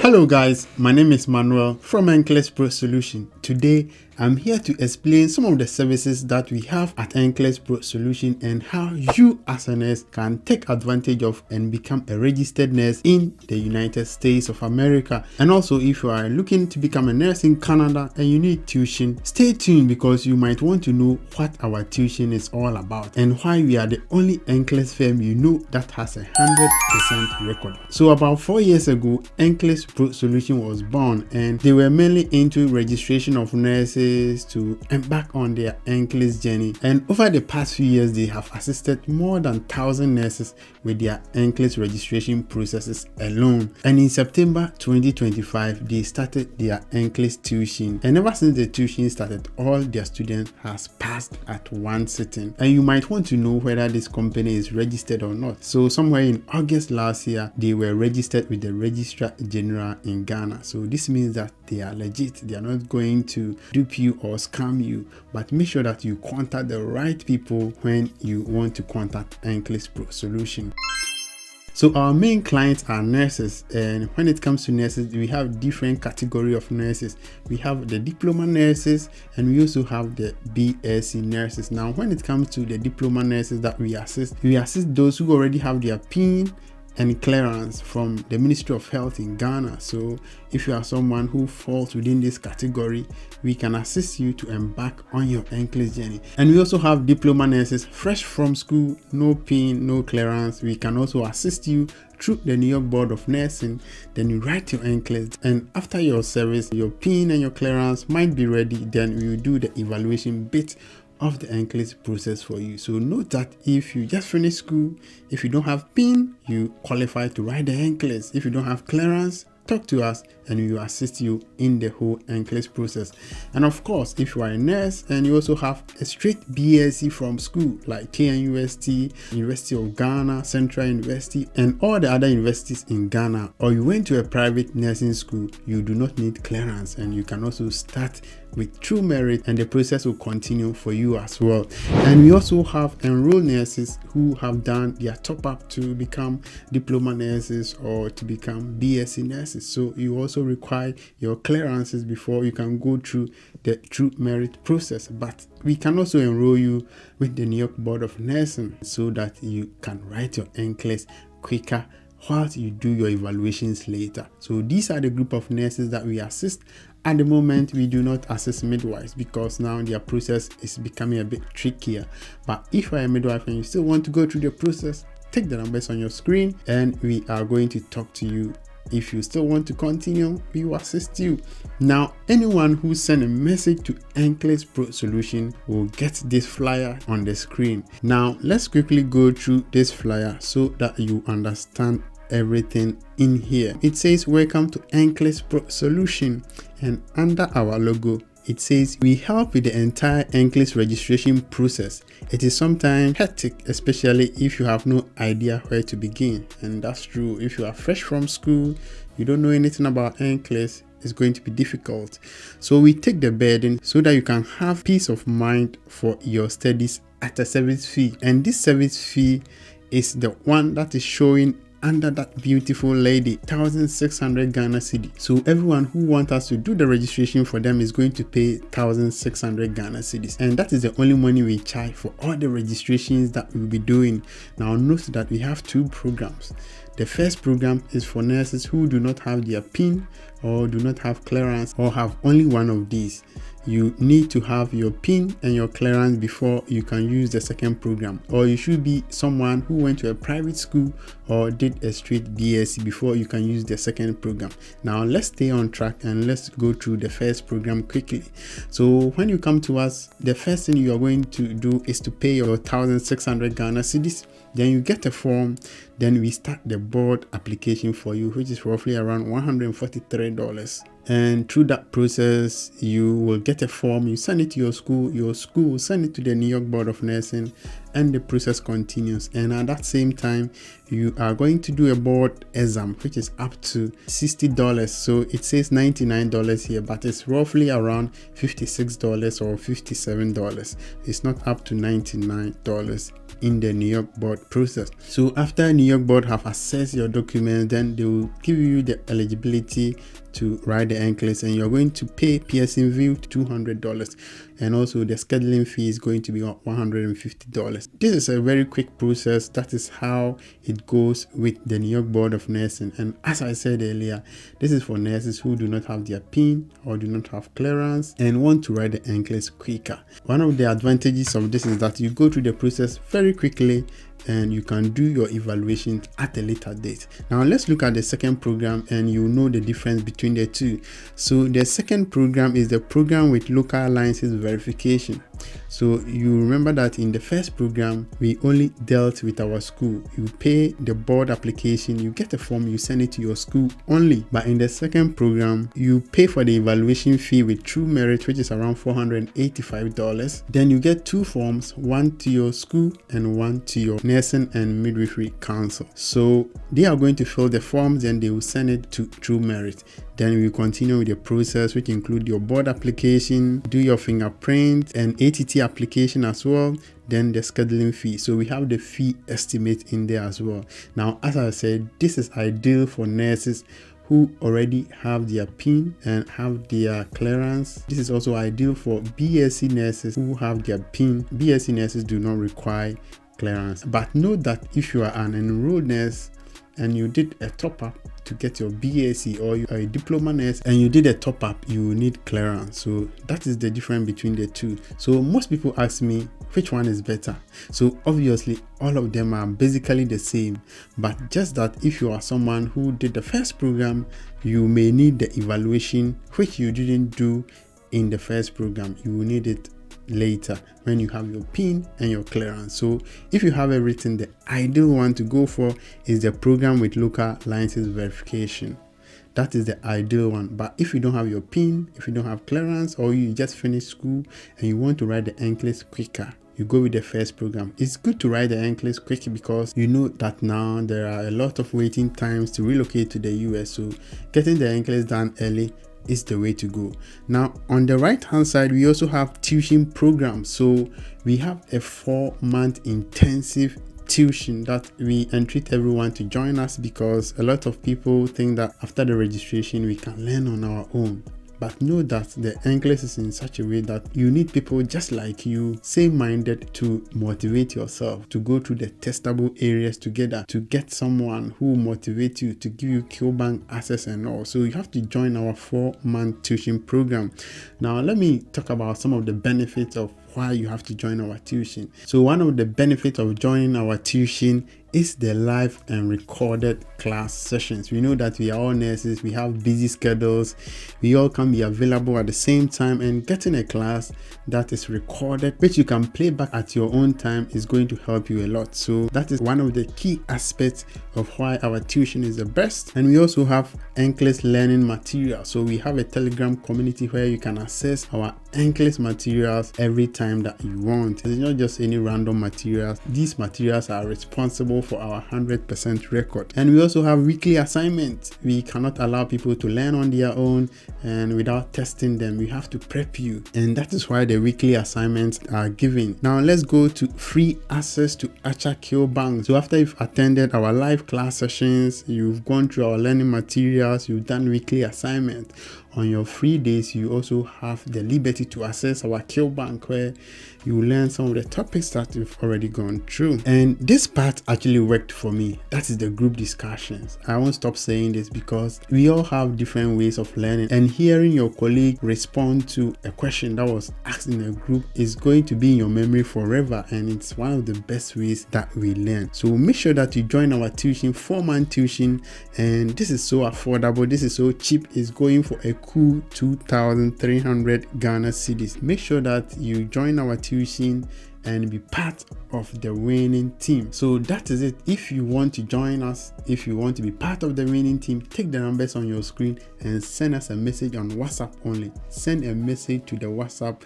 Hello guys, my name is Manuel from NCLEX Pro Solutions. Today, I'm here to explain some of the services that we have at NCLEX Pro Solutions and how you as a nurse can take advantage of and become a registered nurse in the United States of America. And also, if you are looking to become a nurse in Canada and you need tuition, stay tuned because you might want to know what our tuition is all about and why we are the only NCLEX firm you know that has a 100% record. So about 4 years ago, NCLEX Pro Solutions was born and they were mainly into registration of nurses to embark on their NCLEX journey. And over the past few years, they have assisted more than 1,000 nurses with their NCLEX registration processes alone. And in September 2025, they started their NCLEX tuition. And ever since the tuition started, all their students has passed at one sitting. And you might want to know whether this company is registered or not. So somewhere in August last year, they were registered with the Registrar General in Ghana. So this means that they are legit. They are not going to dupe you or scam you, but make sure that you contact the right people when you want to contact NCLEX Pro Solutions. So our main clients are nurses, and when it comes to nurses, we have different category of nurses. We have the diploma nurses and we also have the BSc nurses. Now when it comes to the diploma nurses that we assist those who already have their PIN and clearance from the Ministry of Health in Ghana. So if you are someone who falls within this category, we can assist you to embark on your NCLEX journey. And we also have diploma nurses fresh from school, no PIN, no clearance. We can also assist you through the New York Board of Nursing. Then you write your NCLEX, and after your service, your PIN and your clearance might be ready. Then we will do the evaluation bit of the NCLEX process for you. So note that if you just finished school, if you don't have PIN, you qualify to write the NCLEX. If you don't have clearance, talk to us and we will assist you in the whole NCLEX process. And of course, if you are a nurse and you also have a straight BSc from school like KNUST, University of Ghana, Central University, and all the other universities in Ghana, or you went to a private nursing school, you do not need clearance and you can also start with true merit and the process will continue for you as well. And we also have enrolled nurses who have done their top up to become diploma nurses or to become BSc nurses. So you also require your clearances before you can go through the true merit process. But we can also enroll you with the New York Board of Nursing so that you can write your NCLEX quicker whilst you do your evaluations later. So these are the group of nurses that we assist. At the moment, we do not assist midwives because now their process is becoming a bit trickier. But if you are a midwife and you still want to go through the process, take the numbers on your screen and we are going to talk to you. If you still want to continue, we will assist you. Now, anyone who send a message to NCLEX Pro Solution will get this flyer on the screen. Now, let's quickly go through this flyer so that you understand everything in here. It says, welcome to NCLEX Pro Solution, and under our logo, it says we help with the entire NCLEX registration process. It is sometimes hectic, especially if you have no idea where to begin. And that's true. If you are fresh from school, you don't know anything about NCLEX, it's going to be difficult. So we take the burden so that you can have peace of mind for your studies at a service fee. And this service fee is the one that is showing under that beautiful lady, 1,600 Ghana cedi. So everyone who wants us to do the registration for them is going to pay 1,600 Ghana cedis, and that is the only money we charge for all the registrations that we'll be doing. Now note that we have two programs. The first program is for nurses who do not have their PIN or do not have clearance or have only one of these. You need to have your PIN and your clearance before you can use the second program, or you should be someone who went to a private school or did a straight BSc before you can use the second program. Now let's stay on track and let's go through the first program quickly. So when you come to us, the first thing you are going to do is to pay your 1,600 Ghana cedis. Then you get a form. Then we start the board application for you, which is roughly around $143. And through that process, you will get a form, you send it to your school will send it to the New York Board of Nursing, and the process continues. And at that same time, you are going to do a board exam, which is up to $60. So it says $99 here, but it's roughly around $56 or $57. It's not up to $99. in the New York board process. So after New York board have assessed your documents, then they will give you the eligibility to write the NCLEX, and you're going to pay Pearson VUE $200, and also the scheduling fee is going to be $150. This is a very quick process. That is how it goes with the New York Board of Nursing. And as I said earlier, this is for nurses who do not have their PIN or do not have clearance and want to write the NCLEX quicker. One of the advantages of this is that you go through the process very quickly and you can do your evaluation at a later date. Now let's look at the second program and you know the difference between the two. So the second program is the program with local alliances verification. So you remember that in the first program, we only dealt with our school. You pay the board application, you get a form, you send it to your school only. But in the second program, you pay for the evaluation fee with True Merit, which is around $485. Then you get two forms, one to your school and one to your Nursing and Midwifery Council. So they are going to fill the forms and they will send it to True Merit. Then we continue with the process, which include your board application, do your fingerprint and ATT application as well, then the scheduling fee. So we have the fee estimate in there as well. Now, as I said, this is ideal for nurses who already have their PIN and have their clearance. This is also ideal for BSc nurses who have their PIN. BSc nurses do not require clearance. But note that if you are an enrolled nurse and you did a top-up to get your BSc, or you are a diploma nurse and you did a top-up, you will need clearance. So that is the difference between the two. So most people ask me which one is better. So obviously all of them are basically the same, but just that if you are someone who did the first program, you may need the evaluation which you didn't do in the first program. You will need it later when you have your PIN and your clearance. So if you have everything, the ideal one to go for is the program with local alliances verification. That is the ideal one. But if you don't have your PIN, if you don't have clearance, or you just finished school and you want to write the NCLEX quicker, you go with the first program. It's good to write the NCLEX quick because you know that now there are a lot of waiting times to relocate to the US. So getting the NCLEX done early is the way to go. Now on the right hand side, we also have tuition programs. So we have a 4-month intensive tuition that we entreat everyone to join us, because a lot of people think that after the registration we can learn on our own. But know that the NCLEX is in such a way that you need people just like you, same-minded, to motivate yourself, to go through the testable areas together, to get someone who motivates you, to give you QBank access and all. So you have to join our 4-month tuition program. Now let me talk about some of the benefits of why you have to join our tuition. So one of the benefits of joining our tuition is the live and recorded class sessions. We know that we are all nurses, we have busy schedules, we all can be available at the same time, and getting a class that is recorded, which you can play back at your own time, is going to help you a lot. So that is one of the key aspects of why our tuition is the best. And we also have NCLEX learning material. So we have a Telegram community where you can access our NCLEX materials every time that you want. It's not just any random materials. These materials are responsible for our 100% record. And we also have weekly assignments. We cannot allow people to learn on their own and without testing them. We have to prep you, and that is why the weekly assignments are given. Now let's go to free access to Archer QBank. So after you've attended our live class sessions, you've gone through our learning materials, you've done weekly assignments, on your free days you also have the liberty to access our QBank, where you learn some of the topics that you've already gone through. And this part actually worked for me. That is the group discussions. I won't stop saying this because we all have different ways of learning, and hearing your colleague respond to a question that was asked in a group is going to be in your memory forever, and it's one of the best ways that we learn. So make sure that you join our tuition, 4-month tuition, and this is so affordable, this is so cheap. It's going for a cool 2,300 Ghana cedis. Make sure that you join our tuition and be part of the winning team. So that is it. If you want to join us, if you want to be part of the winning team, take the numbers on your screen and send us a message on WhatsApp only. Send a message to the WhatsApp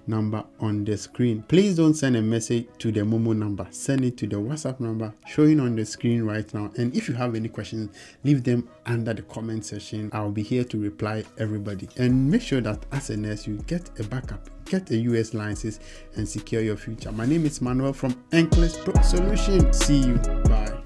number on the screen. Please don't send a message to the Momo number. Send it to the WhatsApp number showing on the screen right now. And if you have any questions, leave them under the comment section. I'll be here to reply everybody. And make sure that as a nurse, you get a backup, get a US license, and secure your future. My name is Manuel from NCLEX Pro Solutions. See you. Bye.